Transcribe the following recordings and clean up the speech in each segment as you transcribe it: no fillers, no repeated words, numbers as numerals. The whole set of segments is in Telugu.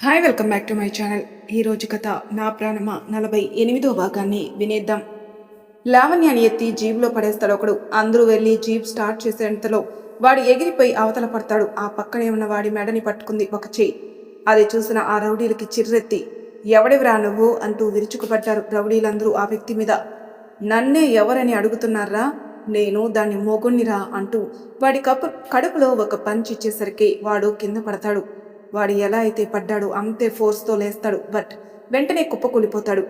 Hi welcome back to my channel. ఈరోజు కథ నా ప్రాణమ 48వ భాగాన్ని వినేద్దాం. లావణ్యాన్ని ఎత్తి జీబ్లో పడేస్తాడు ఒకడు. అందరూ వెళ్ళి జీప్ స్టార్ట్ చేసేంతలో వాడు ఎగిరిపోయి అవతల పడతాడు. ఆ పక్కనే ఉన్న వాడి మెడని పట్టుకుంది ఒక చెయ్యి. అది చూసిన ఆ రౌడీలకి చిర్రెత్తి ఎవడివిరా నువ్వు అంటూ విరుచుకుపడ్డారు రౌడీలందరూ ఆ వ్యక్తి మీద. నన్నే ఎవరని అడుగుతున్నారా, నేను దాన్ని మొగుణ్ణిరా అంటూ వాడి కడుపులో ఒక పంచ్ ఇచ్చేసరికి వాడు కింద పడతాడు. వాడు ఎలా అయితే పడ్డాడో అంతే ఫోర్స్తో లేస్తాడు. బట్ వెంటనే కుప్పకూలిపోతాడు.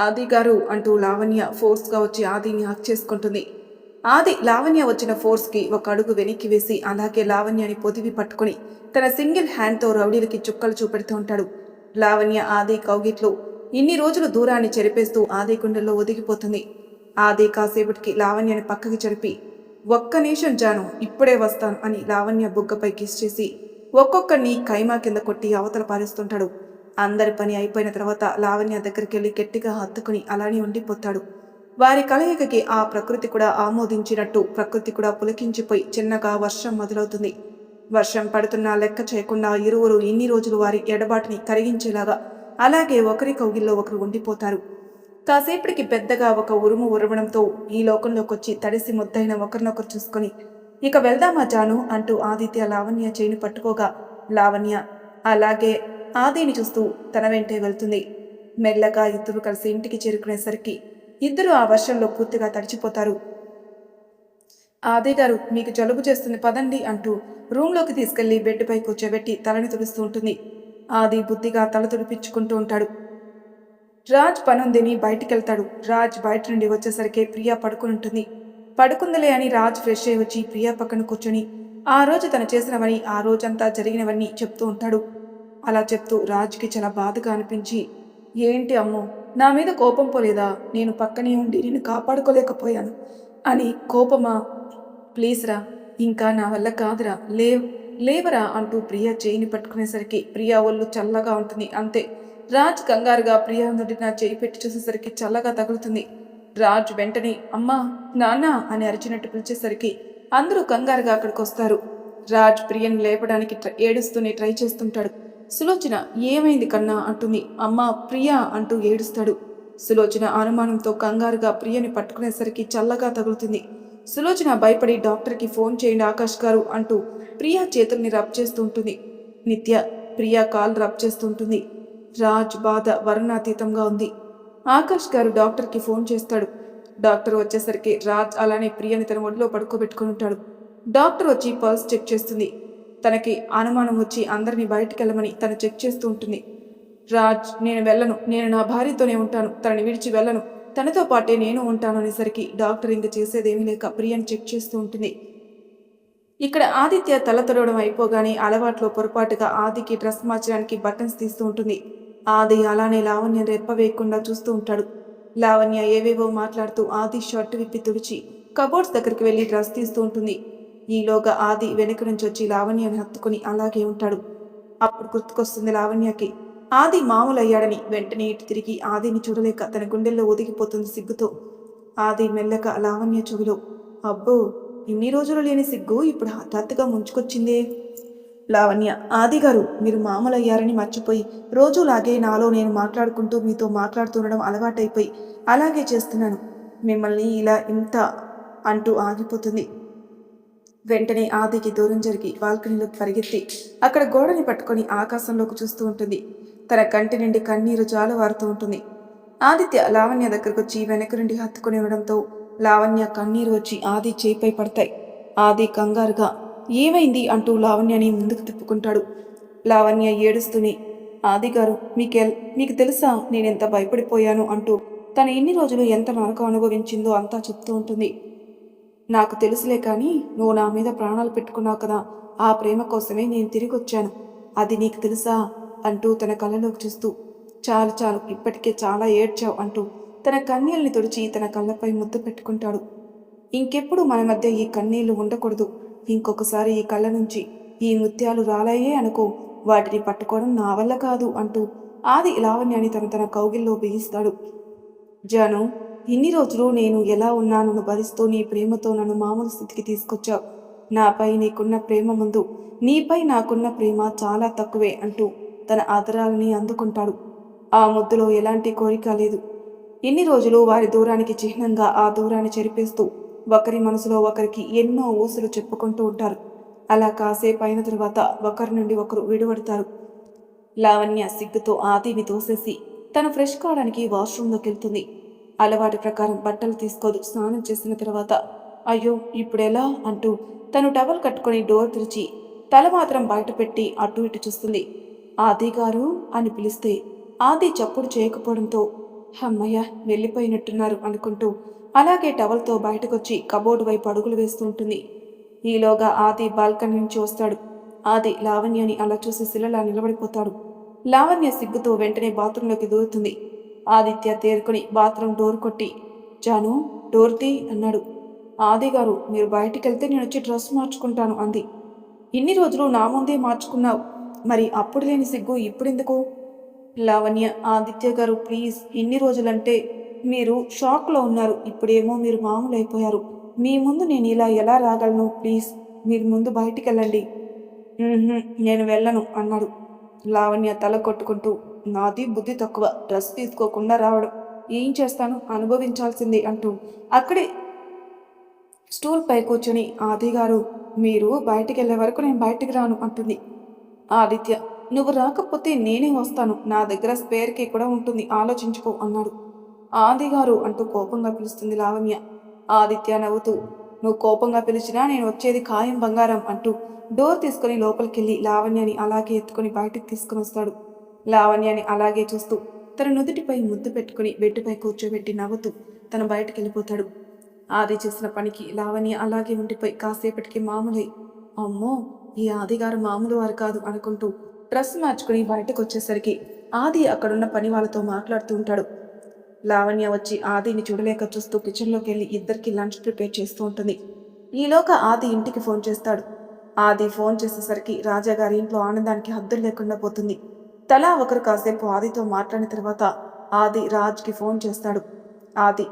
ఆది గారు అంటూ లావణ్య ఫోర్స్గా వచ్చి ఆదిని హక్ చేసుకుంటుంది. ఆది లావణ్య వచ్చిన ఫోర్స్కి ఒక అడుగు వెనక్కి వేసి అలాగే లావణ్యని పొదివి పట్టుకుని తన సింగిల్ హ్యాండ్తో రౌడీలకి చుక్కలు చూపెడుతూ ఉంటాడు. లావణ్య ఆది కౌగిట్లో ఇన్ని రోజులు దూరాన్ని చెరిపేస్తూ ఆది గుండెల్లో ఒదిగిపోతుంది. ఆది కాసేపటికి లావణ్యని పక్కకి చెరిపి ఒక్క నిమిషం జాను, ఇప్పుడే వస్తాను అని లావణ్య బుగ్గపై కిస్ చేసి ఒక్కొక్కరిని కైమా కింద కొట్టి అవతల పారేస్తుంటాడు. అందరి పని అయిపోయిన తర్వాత లావణ్య దగ్గరికి వెళ్ళి గట్టిగా హత్తుకుని అలానే ఉండిపోతాడు. వారి కలయికకి ఆ ప్రకృతి కూడా ఆమోదించినట్టు ప్రకృతి కూడా పులకించిపోయి చిన్నగా వర్షం మొదలవుతుంది. వర్షం పడుతున్నా లెక్క చేయకుండా ఇరువురు ఇన్ని రోజులు వారి ఎడబాటుని కరిగించేలాగా అలాగే ఒకరి కౌగిల్లో ఒకరు ఉండిపోతారు. కాసేపటికి పెద్దగా ఒక ఉరుము ఉరవడంతో ఈ లోకంలోకి వచ్చి తడిసి ముద్దైన ఒకరినొకరు చూసుకొని ఇక వెళ్దామా జాను అంటూ ఆదిత్య లావణ్య చేయిని పట్టుకోగా లావణ్య అలాగే ఆదిని చూస్తూ తన వెంటే వెళ్తుంది. మెల్లగా ఇద్దరు కలిసి ఇంటికి చేరుకునేసరికి ఇద్దరు ఆ వర్షంలో పూర్తిగా తడిచిపోతారు. ఆది గారు, మీకు జలుబు చేస్తుంది పదండి అంటూ రూంలోకి తీసుకెళ్లి బెడ్పై కూర్చోబెట్టి తలని తుడుస్తూ ఉంటుంది. ఆది బుద్ధిగా తల తుడిపించుకుంటూ ఉంటాడు. రాజ్ పనుందని బయటికెళ్తాడు. రాజ్ బయట నుండి వచ్చేసరికి ప్రియా పడుకుని ఉంటుంది. పడుకుందిలే అని రాజ్ ఫ్రెష్ అయి వచ్చి ప్రియా పక్కన కూర్చొని ఆ రోజు తను చేసినవని ఆ రోజంతా జరిగినవన్నీ చెప్తూ ఉంటాడు. అలా చెప్తూ రాజ్కి చాలా బాధగా అనిపించి, ఏంటి అమ్మో, నా మీద కోపం పోలేదా? నేను పక్కనే ఉండి నేను కాపాడుకోలేకపోయాను అని కోపమా? ప్లీజ్ రా, ఇంకా నా వల్ల కాదురా, లేవరా అంటూ ప్రియా చేయిని పట్టుకునేసరికి ప్రియా ఒళ్ళు చల్లగా ఉంటుంది. అంతే, రాజ్ కంగారుగా ప్రియా నుండి నా చేయి పెట్టి చూసేసరికి చల్లగా తగులుతుంది. రాజ్ వెంటనే అమ్మా, నాన్న అని అరిచినట్టు పిలిచేసరికి అందరూ కంగారుగా అక్కడికి వస్తారు. రాజ్ ప్రియని లేపడానికి ఏడుస్తూనే ట్రై చేస్తుంటాడు. సులోచన ఏమైంది కన్నా అంటుంది. అమ్మా ప్రియా అంటూ ఏడుస్తాడు. సులోచన అనుమానంతో కంగారుగా ప్రియని పట్టుకునేసరికి చల్లగా తగులుతుంది. సులోచన భయపడి డాక్టర్కి ఫోన్ చేయండి ఆకాష్ గారు అంటూ ప్రియా చేతుల్ని రబ్ చేస్తూ ఉంటుంది. నిత్య ప్రియా కాల్ రబ్ చేస్తుంటుంది. రాజ్ బాధ వర్ణాతీతంగా ఉంది. ఆకాష్ గారు డాక్టర్కి ఫోన్ చేస్తాడు. డాక్టర్ వచ్చేసరికి రాజ్ అలానే ప్రియని తన ఒడిలో పడుకోబెట్టుకుని ఉంటాడు. డాక్టర్ వచ్చి పల్స్ చెక్ చేస్తుంది. తనకి అనుమానం వచ్చి అందరినీ బయటికి వెళ్ళమని తను చెక్ చేస్తూ ఉంటుంది. రాజ్, నేను వెళ్ళను, నేను నా భార్యతోనే ఉంటాను, తనని విడిచి వెళ్ళను, తనతో పాటే నేను ఉంటాను అనేసరికి డాక్టర్ ఇంక చేసేదేమీ లేక ప్రియని చెక్ చేస్తూ ఉంటుంది. ఇక్కడ ఆదిత్య తల తొడవడం అయిపోగానే అలవాట్లో పొరపాటుగా ఆదికి డ్రెస్ మార్చడానికి బటన్స్ తీస్తూ ఉంటుంది. ఆది అలానే లావణ్య రెప్ప వేయకుండా చూస్తూ ఉంటాడు. లావణ్య ఏవేవో మాట్లాడుతూ ఆది షర్ట్ విప్పి తుడిచి కబోర్డ్స్ దగ్గరికి వెళ్ళి డ్రెస్ తీస్తూ ఉంటుంది. ఈలోగా ఆది వెనుక నుంచి వచ్చి లావణ్యని హత్తుకుని అలాగే ఉంటాడు. అప్పుడు గుర్తుకొస్తుంది లావణ్యకి ఆది మామూలు అయ్యాడని. వెంటనే ఇటు తిరిగి ఆదిని చూడలేక తన గుండెల్లో ఒదిగిపోతుంది సిగ్గుతో. ఆది మెల్లగా లావణ్య చెవిలో, అబ్బో, ఇన్ని రోజులు లేని సిగ్గు ఇప్పుడు హఠాత్తుగా ముంచుకొచ్చిందే. లావణ్య, ఆది గారు, మీరు మామూలు అయ్యారని మర్చిపోయి రోజులాగే నాలో నేను మాట్లాడుకుంటూ మీతో మాట్లాడుతుండడం అలవాటైపోయి అలాగే చేస్తున్నాను. మిమ్మల్ని ఇలా ఇంత అంటూ ఆగిపోతుంది. వెంటనే ఆదికి దూరం జరిగి బాల్కనీలోకి పరిగెత్తి అక్కడ గోడని పట్టుకొని ఆకాశంలోకి చూస్తూ ఉంటుంది. తన కంటి నుండి కన్నీరు జాలువారుతూ ఉంటుంది. ఆదిత్య లావణ్య దగ్గరకు వచ్చి వెనక నుండి హత్తుకుని ఇవ్వడంతో లావణ్య కన్నీరు వచ్చి ఆది చేయిపై పడతాయి. ఆది కంగారుగా ఏమైంది అంటూ లావణ్యని ముందుకు తిప్పుకుంటాడు. లావణ్య ఏడుస్తూనే, ఆది గారు, మీకు తెలుసా నేనెంత భయపడిపోయాను అంటూ తను ఇన్ని రోజులు ఎంత నరకం అనుభవించిందో అంతా చెప్తూ ఉంటుంది. నాకు తెలుసులే కానీ నువ్వు నా మీద ప్రాణాలు పెట్టుకున్నావు కదా, ఆ ప్రేమ కోసమే నేను తిరిగి వచ్చాను, అది నీకు తెలుసా అంటూ తన కళ్ళలోకి చూస్తూ, చాలు చాలు, ఇప్పటికే చాలా ఏడ్చావు అంటూ తన కన్నీళ్ళని తుడిచి తన కళ్ళపై ముద్దు పెట్టుకుంటాడు. ఇంకెప్పుడు మన మధ్య ఈ కన్నీళ్లు ఉండకూడదు. ఇంకొకసారి ఈ కళ్ళ నుంచి ఈ ముత్యాలు రాలాయే అనుకో, వాటిని పట్టుకోవడం నా వల్ల కాదు అంటూ ఆది లావణ్యాన్ని తన కౌగిల్లో బిగిస్తాడు. జాను, ఇన్ని రోజులు నేను ఎలా ఉన్నానను భరిస్తూ నీ ప్రేమతో నన్ను మామూలు స్థితికి తీసుకొచ్చావు. నాపై నీకున్న ప్రేమ ముందు నీపై నాకున్న ప్రేమ చాలా తక్కువే అంటూ తన ఆదరాలని అందుకుంటాడు. ఆ ముద్దులో ఎలాంటి కోరిక లేదు. ఇన్ని రోజులు వారి దూరానికి చిహ్నంగా ఆ దూరాన్ని చెరిపేస్తూ ఒకరి మనసులో ఒకరికి ఎన్నో ఊసులు చెప్పుకుంటూ ఉంటారు. అలా కాసేపు అయిన తరువాత ఒకరి నుండి ఒకరు విడిపడతారు. లావణ్య సిగ్గుతో ఆదిని తోసేసి తను ఫ్రెష్ కావడానికి వాష్రూంలోకి వెళ్తుంది. అలవాటు ప్రకారం బట్టలు తీసుకోదు. స్నానం చేసిన తర్వాత అయ్యో ఇప్పుడెలా అంటూ తను టవల్ కట్టుకుని డోర్ తెరిచి తల మాత్రం బయట పెట్టి అటు ఇటు చూస్తుంది. ఆది గారు అని పిలిస్తే ఆది చప్పుడు చేయకపోవడంతో అమ్మయ్య వెళ్ళిపోయినట్టున్నారు అనుకుంటూ అలాగే టవల్తో బయటకొచ్చి కబోర్డు వైపు అడుగులు వేస్తూ ఉంటుంది. ఈలోగా ఆది బాల్కనీ నుంచి వస్తాడు. ఆది లావణ్యని అలా చూసి శిలలా నిలబడిపోతాడు. లావణ్య సిగ్గుతో వెంటనే బాత్రూంలోకి దూరుతుంది. ఆదిత్య తేరుకొని బాత్రూం డోర్ కొట్టి జాను డోర్ తీ అన్నాడు. ఆది గారు మీరు బయటికెళ్తే నేను వచ్చి డ్రెస్ మార్చుకుంటాను అంది. ఇన్ని రోజులు నా ముందే మార్చుకున్నావు, మరి అప్పుడు లేని సిగ్గు ఇప్పుడెందుకు? లావణ్య ఆదిత్య గారు ప్లీజ్, ఇన్ని రోజులంటే మీరు షాక్లో ఉన్నారు, ఇప్పుడేమో మీరు మామూలు అయిపోయారు. మీ ముందు నేను ఇలా ఎలా రాగలను? ప్లీజ్ మీరు ముందు బయటికెళ్ళండి. నేను వెళ్ళను అన్నాడు. లావణ్య తల కొట్టుకుంటూ నాది బుద్ధి తక్కువ, డ్రెస్ తీసుకోకుండా రావడం, ఏం చేస్తాను అనుభవించాల్సిందే అంటూ అక్కడే స్టూల్ పై కూర్చొని ఆది గారు మీరు బయటికి వెళ్ళే వరకు నేను బయటికి రాను అంటుంది. ఆదిత్య నువ్వు రాకపోతే నేనే వస్తాను, నా దగ్గర స్పేర్ కీ కూడా ఉంటుంది, ఆలోచించుకో అన్నాడు. ఆది గారు అంటూ కోపంగా పిలుస్తుంది లావణ్య. ఆదిత్య నవ్వుతూ నువ్వు కోపంగా పిలిచినా నేను వచ్చేది ఖాయం బంగారం అంటూ డోర్ తీసుకుని లోపలికెళ్ళి లావణ్యని అలాగే ఎత్తుకుని బయటకు తీసుకుని వస్తాడు. లావణ్యని అలాగే చూస్తూ తన నుదుటిపై ముద్దు పెట్టుకుని బెడ్డుపై కూర్చోబెట్టి నవ్వుతూ తను బయటకు వెళ్ళిపోతాడు. ఆది చేసిన పనికి లావణ్య అలాగే ఉండిపోయి కాసేపటికి మామూలై అమ్మో ఈ ఆదిగారు మామూలు వారు కాదు అనుకుంటూ డ్రెస్ మార్చుకుని బయటకు వచ్చేసరికి ఆది అక్కడున్న పని వాళ్ళతో మాట్లాడుతూ ఉంటాడు. లావణ్య వచ్చి ఆదిని చూడలేక చూస్తూ కిచెన్లోకి వెళ్ళి ఇద్దరికి లంచ్ ప్రిపేర్ చేస్తూ ఉంటుంది. ఈలోగా ఆది ఇంటికి ఫోన్ చేస్తాడు. ఆది ఫోన్ చేసేసరికి రాజాగారి ఇంట్లో ఆనందానికి హద్దులు లేకుండా పోతుంది. తలా ఒకరు కాసేపు ఆదితో మాట్లాడిన తర్వాత ఆది రాజ్కి ఫోన్ చేస్తాడు. ఆది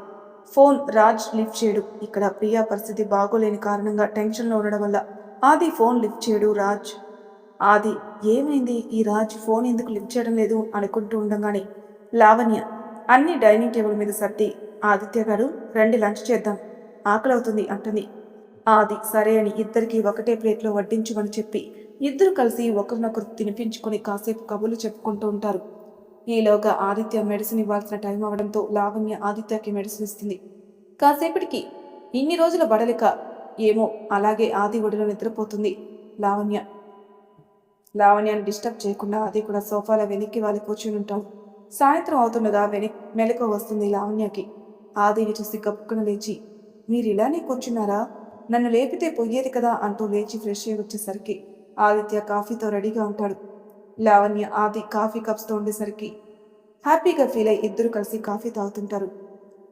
ఫోన్ రాజ్ లిఫ్ట్ చేయడు. ఇక్కడ ప్రియా పరిస్థితి బాగోలేని కారణంగా టెన్షన్లో ఉండడం వల్ల ఆది ఫోన్ లిఫ్ట్ చేయడు రాజ్. ఆది ఏమైంది ఈ రాజ్ ఫోన్ ఎందుకు లిఫ్ట్ చేయడం లేదు అనుకుంటూ ఉండగానే లావణ్య అన్ని డైనింగ్ టేబుల్ మీద సర్ది ఆదిత్య గారు రండి లంచ్ చేద్దాం, ఆకలవుతుంది అంటుంది. ఆది సరే అని ఇద్దరికి ఒకటే ప్లేట్లో వడ్డించమని చెప్పి ఇద్దరు కలిసి ఒకరినొకరు తినిపించుకొని కాసేపు కబుర్లు చెప్పుకుంటూ ఉంటారు. ఈలోగా ఆదిత్య మెడిసిన్ ఇవ్వాల్సిన టైం అవడంతో లావణ్య ఆదిత్యకి మెడిసిన్ ఇస్తుంది. కాసేపటికి ఇన్ని రోజుల బడలిక ఏమో అలాగే ఆది ఒడిలో నిద్రపోతుంది లావణ్య. లావణ్యని డిస్టర్బ్ చేయకుండా ఆది కూడా సోఫాలో వెనక్కి వాలి కూర్చుని ఉంటాడు. సాయంత్రం అవుతుండగా మెలకువ వస్తుంది లావణ్యకి. ఆదిని చూసి గప్పుకున లేచి మీరు ఇలానే కూర్చున్నారా, నన్ను లేపితే పోయేది కదా అంటూ లేచి ఫ్రెష్ అయ్యి వచ్చేసరికి ఆదిత్య కాఫీతో రెడీగా ఉంటాడు. లావణ్య ఆది కాఫీ కప్స్తో ఉండేసరికి హ్యాపీగా ఫీల్ అయి ఇద్దరు కలిసి కాఫీ తాగుతుంటారు.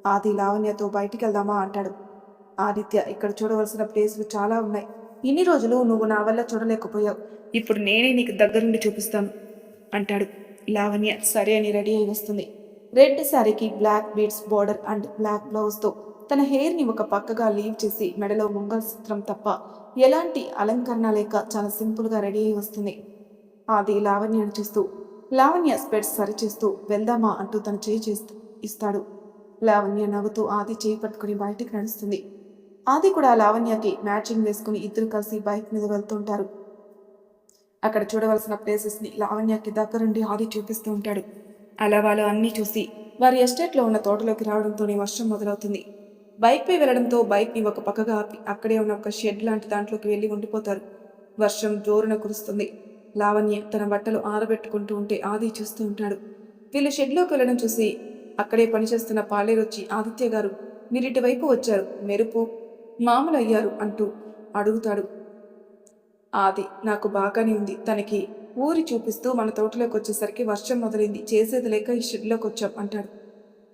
ఆది లావణ్యతో బయటికి వెళ్దామా అంటాడు. ఆదిత్య ఇక్కడ చూడవలసిన ప్లేసులు చాలా ఉన్నాయి, ఇన్ని రోజులు నువ్వు నా వల్ల చూడలేకపోయావు, ఇప్పుడు నేనే నీకు దగ్గరుండి చూపిస్తాను అంటాడు. లావణ్య సరే అని రెడీ అయి వస్తుంది. రెడ్ శారీకి black beads border and black బ్లౌజ్తో తన హెయిర్ని ఒక పక్కగా లీవ్ చేసి మెడలో మంగళసూత్రం తప్ప ఎలాంటి అలంకరణ లేక చాలా సింపుల్గా రెడీ అయి వస్తుంది. ఆది లావణ్యను చూస్తూ లావణ్య స్పెట్స్ సరిచేస్తూ వెళ్దామా అంటూ తన చేయి చేస్తూ ఇస్తాడు. లావణ్య నవ్వుతూ ఆది చేయి పట్టుకుని బయటికి నడుస్తుంది. ఆది కూడా లావణ్యకి మ్యాచింగ్ వేసుకుని ఇద్దరు కలిసి బైక్ మీద వెళ్తుంటారు. అక్కడ చూడవలసిన ప్లేసెస్ని లావణ్యకి దగ్గరుండి ఆది చూపిస్తూ ఉంటాడు. అలా వాళ్ళు అన్నీ చూసి వారి ఎస్టేట్లో ఉన్న తోటలోకి రావడంతోనే వర్షం మొదలవుతుంది. బైక్పై వెళ్లడంతో బైక్ని ఒక పక్కగా ఆపి అక్కడే ఉన్న ఒక షెడ్ లాంటి దాంట్లోకి వెళ్ళి ఉండిపోతారు. వర్షం జోరున కురుస్తుంది. లావణ్య తన బట్టలు ఆరబెట్టుకుంటూ ఉంటే ఆది చూస్తూ ఉంటాడు. వీళ్ళు షెడ్లోకి వెళ్ళడం చూసి అక్కడే పనిచేస్తున్న పాలేరొచ్చి ఆదిత్య గారు మీరు ఇటువైపు వచ్చారు, మెరుపు మామూలు అయ్యారు అంటూ అడుగుతాడు. ఆది నాకు బాగానే ఉంది, తనకి ఊరి చూపిస్తూ మన తోటలోకి వచ్చేసరికి వర్షం మొదలైంది, చేసేది లేక ఈ షెడ్లోకి వచ్చాం అంటాడు.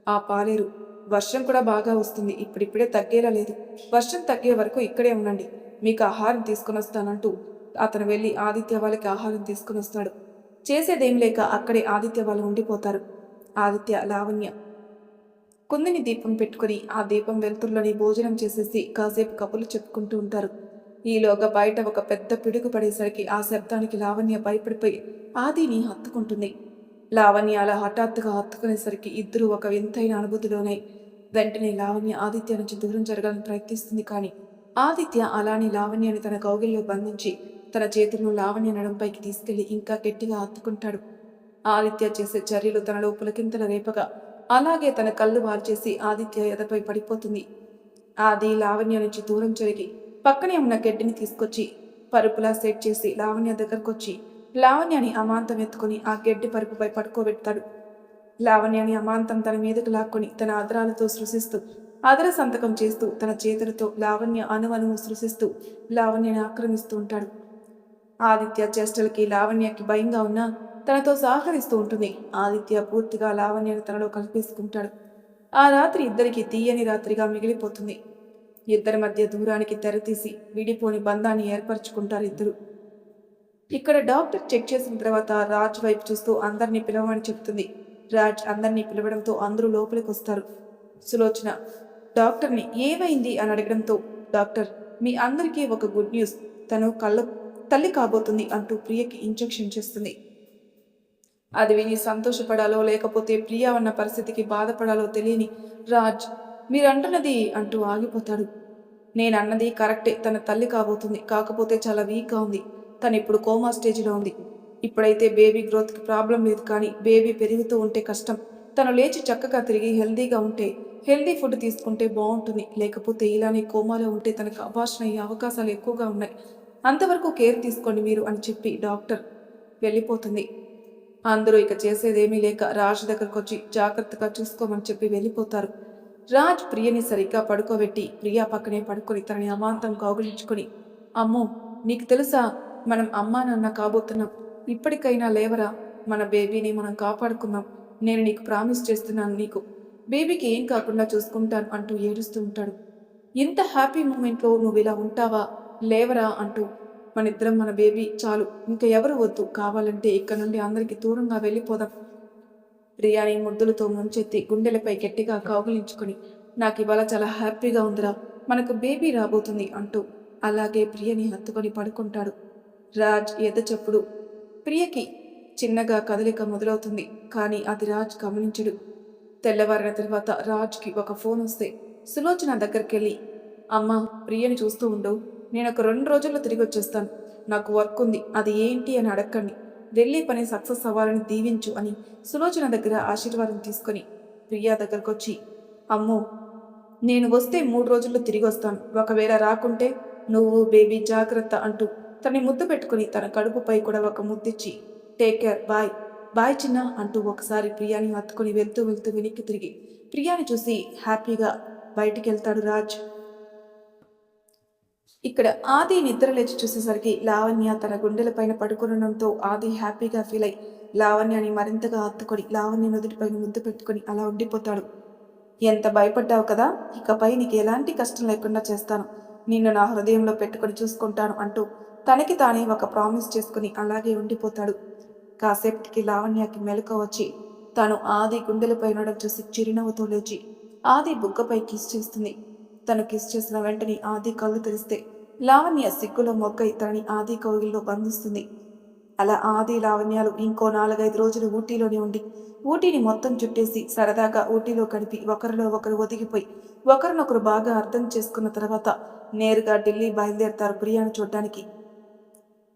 ఆ పాలేరు వర్షం కూడా బాగా వస్తుంది, ఇప్పుడిప్పుడే తగ్గేలా లేదు, వర్షం తగ్గే వరకు ఇక్కడే ఉండండి, మీకు ఆహారం తీసుకుని వస్తానంటూ అతను వెళ్ళి ఆదిత్య వాళ్ళకి ఆహారం తీసుకుని వస్తాడు. చేసేదేం లేక అక్కడే ఆదిత్య వాళ్ళు ఉండిపోతారు. ఆదిత్య లావణ్య కుందిని దీపం పెట్టుకుని ఆ దీపం వెలుతురులోని భోజనం చేసేసి కాసేపు కబుర్లు చెప్పుకుంటూ ఉంటారు. ఈలోగా బయట ఒక పెద్ద పిడుగు పడేసరికి ఆ శబ్దానికి లావణ్య భయపడిపోయి ఆదిని హత్తుకుంటుంది. లావణ్య అలా హఠాత్తుగా హత్తుకునేసరికి ఇద్దరూ ఒక వింతైన అనుభూతిలోనే. వెంటనే లావణ్య ఆదిత్య నుంచి దూరం జరగాలని ప్రయత్నిస్తుంది. కానీ ఆదిత్య అలానే లావణ్యని తన కౌగిల్లో బంధించి తన చేతులను లావణ్య నడుంపైకి తీసుకెళ్లి ఇంకా గట్టిగా హత్తుకుంటాడు. ఆదిత్య చేసే చర్యలు తనలో పులకింతల రేపగా అలాగే తన కళ్ళు వాల్చేసి ఆదిత్య ఎదపై పడిపోతుంది. ఆది లావణ్య నుంచి దూరం జరిగి పక్కనే ఉన్న గడ్డిని తీసుకొచ్చి పరుపులా సెట్ చేసి లావణ్య దగ్గరకొచ్చి లావణ్యని అమాంతం ఎత్తుకుని ఆ గడ్డి పరుపుపై పడుకోబెడతాడు. లావణ్యని అమాంతం తన మీదకు లాక్కొని తన అదరాలతో సృశిస్తూ అదర సంతకం చేస్తూ తన చేతులతో లావణ్య అణువణువు సృశిస్తూ లావణ్యని ఆక్రమిస్తూ ఉంటాడు. ఆదిత్య చేష్టలకి లావణ్యకి భయంగా ఉన్నా తనతో సహకరిస్తూ ఉంటుంది. ఆదిత్య పూర్తిగా లావణ్యని తనలో కలిపేసుకుంటాడు. ఆ రాత్రి ఇద్దరికి తీయని రాత్రిగా మిగిలిపోతుంది. ఇద్దరి మధ్య దూరానికి తెరతీసి విడిపోని బంధాన్ని ఏర్పరచుకుంటారు ఇద్దరు. ఇక్కడ డాక్టర్ చెక్ చేసిన తర్వాత రాజ్ వైపు చూస్తూ అందరినీ పిలవమని చెప్తుంది. రాజ్ అందరినీ పిలవడంతో అందరూ లోపలికి వస్తారు. సులోచన డాక్టర్ని ఏమైంది అని అడగడంతో డాక్టర్ మీ అందరికీ ఒక గుడ్ న్యూస్, తను తల్లి కాబోతుంది అంటూ ప్రియకి ఇంజెక్షన్ చేస్తుంది. అది విని సంతోషపడాలో లేకపోతే ప్రియా ఉన్న పరిస్థితికి బాధపడాలో తెలియని రాజ్ మీరంటున్నది అంటూ ఆగిపోతాడు. నేనన్నది కరెక్టే, తన తల్లి కాబోతుంది, కాకపోతే చాలా వీక్గా ఉంది. తను ఇప్పుడు కోమా స్టేజ్లో ఉంది. ఇప్పుడైతే బేబీ గ్రోత్కి ప్రాబ్లం లేదు, కానీ బేబీ పెరుగుతూ ఉంటే కష్టం. తను లేచి చక్కగా తిరిగి హెల్దీగా ఉంటే, హెల్దీ ఫుడ్ తీసుకుంటే బాగుంటుంది. లేకపోతే ఇలానే కోమాలో ఉంటే తనకు అబార్షన్ అయ్యే అవకాశాలు ఎక్కువగా ఉన్నాయి. అంతవరకు కేర్ తీసుకోండి మీరు అని చెప్పి డాక్టర్ వెళ్ళిపోతుంది. అందరూ ఇక చేసేదేమీ లేక రాజ్ దగ్గరకు వచ్చి జాగ్రత్తగా చూసుకోమని చెప్పి వెళ్ళిపోతారు. రాజ్ ప్రియని సరిగ్గా పడుకోబెట్టి ప్రియా పక్కనే పడుకొని తనని అమాంతం కౌగిలించుకొని, అమ్మో నీకు తెలుసా, మనం అమ్మా నాన్న కాబోతున్నాం, ఇప్పటికైనా లేవరా, మన బేబీని మనం కాపాడుకుందాం, నేను నీకు ప్రామిస్ చేస్తున్నాను, నీకు బేబీకి ఏం కాకుండా చూసుకుంటాను అంటూ ఏడుస్తూ ఉంటాడు. ఇంత హ్యాపీ మూమెంట్లో నువ్వు ఇలా ఉంటావా, లేవరా అంటూ, మనిద్దరం మన బేబీ చాలు, ఇంకా ఎవరు వద్దు, కావాలంటే ఇక్కడ నుండి అందరికీ దూరంగా వెళ్ళిపోదాం. ప్రియాని ముద్దులతో ముంచెత్తి గుండెలపై గట్టిగా కౌగిలించుకొని, నాకు ఇవాళ చాలా హ్యాపీగా ఉందిరా, మనకు బేబీ రాబోతుంది అంటూ అలాగే ప్రియని హత్తుకొని పడుకుంటాడు. రాజ్ ఎదచప్పుడు ప్రియకి చిన్నగా కదలిక మొదలవుతుంది. కానీ అది రాజ్ గమనించడు. తెల్లవారిన తర్వాత రాజ్కి ఒక ఫోన్ వస్తే సులోచన దగ్గరికి వెళ్ళి, అమ్మ ప్రియని చూస్తూ ఉండు, నేను ఒక 2 రోజుల్లో తిరిగి వచ్చేస్తాను, నాకు వర్క్ ఉంది, అది ఏంటి అని అడగండి, వెళ్ళి పని సక్సెస్ అవ్వాలని దీవించు అని సులోచన దగ్గర ఆశీర్వాదం తీసుకొని ప్రియా దగ్గరకు వచ్చి, అమ్మో నేను వస్తే 3 రోజుల్లో తిరిగి వస్తాను, ఒకవేళ రాకుంటే నువ్వు బేబీ జాగ్రత్త అంటూ తనని ముద్దు పెట్టుకుని తన కడుపుపై కూడా ఒక ముద్దిచ్చి, టేక్ కేర్, బాయ్ బాయ్ చిన్న అంటూ ఒకసారి ప్రియాని హత్తుకుని వెళ్తూ వెళ్తూ వెనక్కి తిరిగి ప్రియాని చూసి హ్యాపీగా బయటికి వెళ్తాడు రాజ్. ఇక్కడ ఆది నిద్ర లేచి చూసేసరికి లావణ్య తన గుండెలపైన పడుకునడంతో ఆది హ్యాపీగా ఫీల్ అయి లావణ్యని మరింతగా హత్తుకొని లావణ్య నుదుటిపైన ముద్దు పెట్టుకుని అలా ఉండిపోతాడు. ఎంత భయపడ్డావు కదా, ఇకపై నీకు ఎలాంటి కష్టం లేకుండా చేస్తాను, నిన్ను నా హృదయంలో పెట్టుకొని చూసుకుంటాను అంటూ తనకి తానే ఒక ప్రామిస్ చేసుకుని అలాగే ఉండిపోతాడు. కాసేపటికి లావణ్యకి మెలకువ వచ్చి తాను ఆది గుండెలపై ఉండడం చూసి చిరునవ్వుతో లేచి ఆది బుగ్గపై కిస్ చేస్తుంది. తను కిస్ చేసిన వెంటనే ఆది కళ్ళు తెరిస్తే లావణ్య సిగ్గులో మొగ్గై తనని ఆది కౌగిల్లో బంధిస్తుంది. అలా ఆది లావణ్యాలు ఇంకో 4-5 రోజులు ఊటీలోనే ఉండి ఊటీని మొత్తం చుట్టేసి సరదాగా ఊటీలో గడిపి ఒకరిలో ఒకరు ఒదిగిపోయి ఒకరినొకరు బాగా అర్థం చేసుకున్న తర్వాత నేరుగా ఢిల్లీ బయలుదేరతారు ప్రియాను చూడ్డానికి.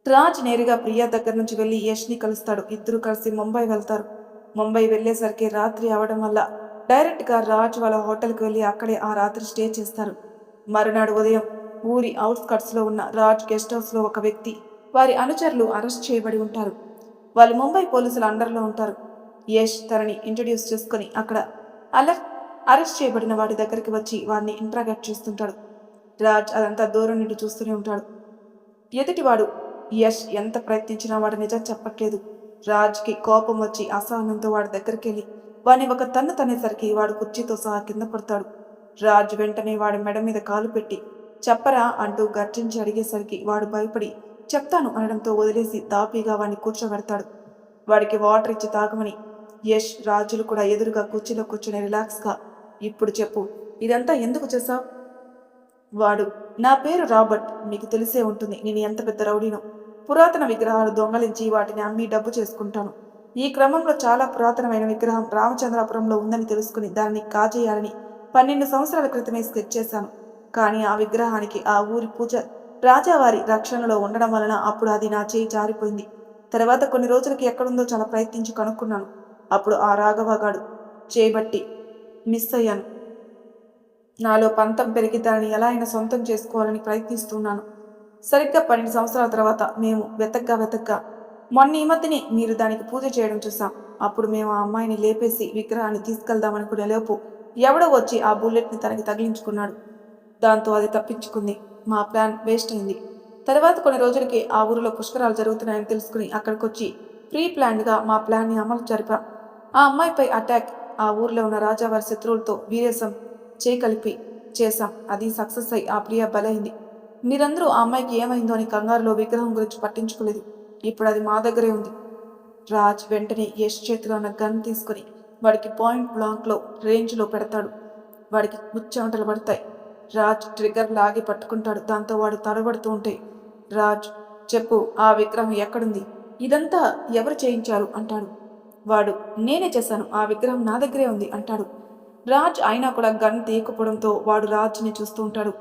రాజ్ నేరుగా ప్రియా దగ్గర నుంచి వెళ్ళి యష్ని కలుస్తాడు. ఇద్దరు కలిసి ముంబై వెళ్తారు. ముంబై వెళ్ళేసరికి రాత్రి అవడం వల్ల డైరెక్ట్గా రాజ్ వాళ్ళ హోటల్కి వెళ్ళి అక్కడే ఆ రాత్రి స్టే చేస్తారు. మరునాడు ఉదయం ఊరి అవుట్స్కట్స్లో ఉన్న రాజ్ గెస్ట్ హౌస్లో ఒక వ్యక్తి, వారి అనుచరులు అరెస్ట్ చేయబడి ఉంటారు. వాళ్ళు ముంబై పోలీసుల అండర్లో ఉంటారు. యష్ తనని ఇంట్రడ్యూస్ చేసుకుని అక్కడ అరెస్ట్ చేయబడిన వాడి దగ్గరికి వచ్చి వాడిని ఇంట్రాగేట్ చేస్తుంటాడు. రాజ్ అదంతా దూరం నుండి చూస్తూనే ఉంటాడు. ఎదుటివాడు యష్ ఎంత ప్రయత్నించినా వాడు నిజం చెప్పట్లేదు. రాజ్కి కోపం వచ్చి అసహనంతో వాడి దగ్గరికి వెళ్ళి వాడిని ఒక తన్ను తనేసరికి వాడు కుర్చీతో సహా కింద పడతాడు. రాజ్ వెంటనే వాడి మెడ మీద కాలు పెట్టి చెప్పరా అంటూ గర్జించి అడిగేసరికి వాడు భయపడి చెప్తాను అనడంతో వదిలేసి తాపీగా వాడిని కూర్చోబెడతాడు. వాడికి వాటర్ ఇచ్చి తాగమని యష్ రాజులు కూడా ఎదురుగా కుర్చీలో కూర్చొని రిలాక్స్గా, ఇప్పుడు చెప్పు, ఇదంతా ఎందుకు చేశావు, వాడు, నా పేరు రాబర్ట్. మీకు తెలిసే ఉంటుంది నేను ఎంత పెద్ద రౌడీనో. పురాతన విగ్రహాలు దొంగలించి వాటిని అమ్మి డబ్బు చేసుకుంటాను. ఈ క్రమంలో చాలా పురాతనమైన విగ్రహం రామచంద్రాపురంలో ఉందని తెలుసుకుని దాన్ని కాజేయాలని 12 సంవత్సరాల క్రితమే స్కెచ్ చేశాను. కానీ ఆ విగ్రహానికి ఆ ఊరి పూజ రాజావారి రక్షణలో ఉండడం వలన అప్పుడు అది నా చేయి జారిపోయింది. తర్వాత కొన్ని రోజులకి ఎక్కడుందో చాలా ప్రయత్నించి కనుక్కున్నాను. అప్పుడు ఆ రాఘవగాడు చేయబట్టి మిస్ అయ్యాను. నాలో పంతం పెరిగి దానిని ఎలా అయినా సొంతం చేసుకోవాలని ప్రయత్నిస్తున్నాను. సరిగ్గా 12 సంవత్సరాల తర్వాత మేము వెతగ్గా మొన్న ఈ మధ్యనే మీరు దానికి పూజ చేయడం చూసాం. అప్పుడు మేము ఆ అమ్మాయిని లేపేసి విగ్రహాన్ని తీసుకెళ్దామనుకునే లోపు ఎవడో వచ్చి ఆ బుల్లెట్ని తనకి తగిలించుకున్నాడు. దాంతో అది తప్పించుకుంది. మా ప్లాన్ వేస్ట్ అయింది. తర్వాత కొన్ని రోజులకి ఆ ఊరిలో పుష్కరాలు జరుగుతున్నాయని తెలుసుకుని అక్కడికొచ్చి ప్రీ ప్లాన్డ్గా మా ప్లాన్ని అమలు జరిపాం. ఆ అమ్మాయిపై అటాక్ ఆ ఊర్లో ఉన్న రాజావారి శత్రువులతో వీరేశం కలిపి చేశాం. అది సక్సెస్ అయి ఆ ప్రియ బలైంది. మీరందరూ ఆ అమ్మాయికి ఏమైందో అని కంగారులో విగ్రహం గురించి పట్టించుకోలేదు. ఇప్పుడు అది మా దగ్గరే ఉంది. రాజ్ వెంటనే యష్ చేతిలో ఉన్న గన్ తీసుకుని వాడికి పాయింట్ బ్లాంక్లో రేంజ్లో పెడతాడు. వాడికి ముచ్చెమటలు పడతాయి. రాజ్ ట్రిగ్గర్ లాగి పట్టుకుంటాడు. దాంతో వాడు తడబడుతూ ఉంటే, రాజ్, చెప్పు, ఆ విగ్రహం ఎక్కడుంది? ఇదంతా ఎవరు చేయించారు అంటాడు. వాడు, నేనే చేశాను, ఆ విగ్రహం నా దగ్గరే ఉంది అంటాడు. రాజ్ అయినా కూడా గన్ తీయకపోవడంతో వాడు రాజ్ని చూస్తూ ఉంటాడు.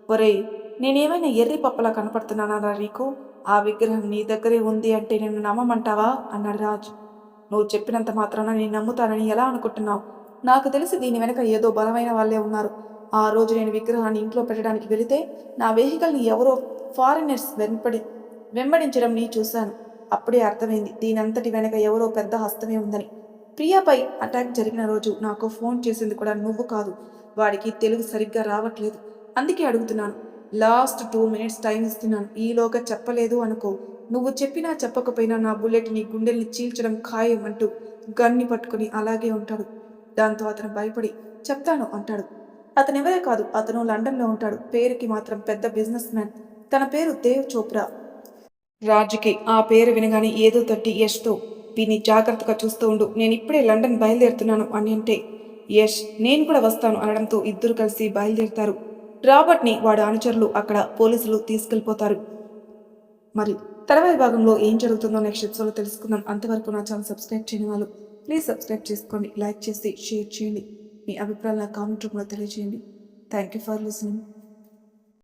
ఒరేయ్, నేనేమైనా ఎర్రి పప్పలా కనపడుతున్నానా నీకు? ఆ విగ్రహం నీ దగ్గరే ఉంది అంటే నేను నమ్మమంటావా అన్నాడు రాజ్. నువ్వు చెప్పినంత మాత్రాన నేను నమ్ముతానని ఎలా అనుకుంటున్నావు? నాకు తెలిసి దీని వెనక ఏదో బలమైన వాళ్ళే ఉన్నారు. ఆ రోజు నేను విగ్రహాన్ని ఇంట్లో పెట్టడానికి వెళితే నా వెహికల్ని ఎవరో ఫారినర్స్ వెంబడించడం నీ చూశాను. అప్పుడే అర్థమైంది దీనంతటి వెనక ఎవరో పెద్ద హస్తమే ఉందని. ప్రియాపై అటాక్ జరిగిన రోజు నాకు ఫోన్ చేసింది కూడా నువ్వు కాదు. వాడికి తెలుగు సరిగ్గా రావట్లేదు. అందుకే అడుగుతున్నాను. లాస్ట్ 2 minutes టైం ఇస్తున్నాను. ఈలోగా చెప్పలేదు అనుకో, నువ్వు చెప్పినా చెప్పకపోయినా నా బుల్లెట్ నీ గుండెల్ని చీల్చడం ఖాయం అంటూ గన్ని పట్టుకుని అలాగే ఉంటాడు. దాంతో అతను భయపడి చెప్తాను అంటాడు. అతనెవరే కాదు, అతను లండన్లో ఉంటాడు. పేరుకి మాత్రం పెద్ద బిజినెస్ మ్యాన్. తన పేరు దేవ్ చోప్రా. రాజుకి ఆ పేరు వినగానే ఏదో తట్టి యష్తో, వీని జాగ్రత్తగా చూస్తూ ఉండు, నేను ఇప్పుడే లండన్ బయలుదేరుతున్నాను అని అంటే, యష్ నేను కూడా వస్తాను అనడంతో ఇద్దరు కలిసి బయలుదేరుతారు. రాబర్ట్ని వాడి అనుచరులు అక్కడ పోలీసులు తీసుకెళ్ళిపోతారు. మరి తర్వాయి భాగంలో ఏం జరుగుతుందో నెక్స్ట్ ఎపిసోడ్లో తెలుసుకుందాం. అంతవరకు నా ఛానల్ సబ్స్క్రైబ్ చేయని వాళ్ళు ప్లీజ్ సబ్స్క్రైబ్ చేసుకోండి, లైక్ చేసి షేర్ చేయండి, మీ అభిప్రాయాలు నా కామెంట్ రూపంలో తెలియజేయండి. Thank you for listening.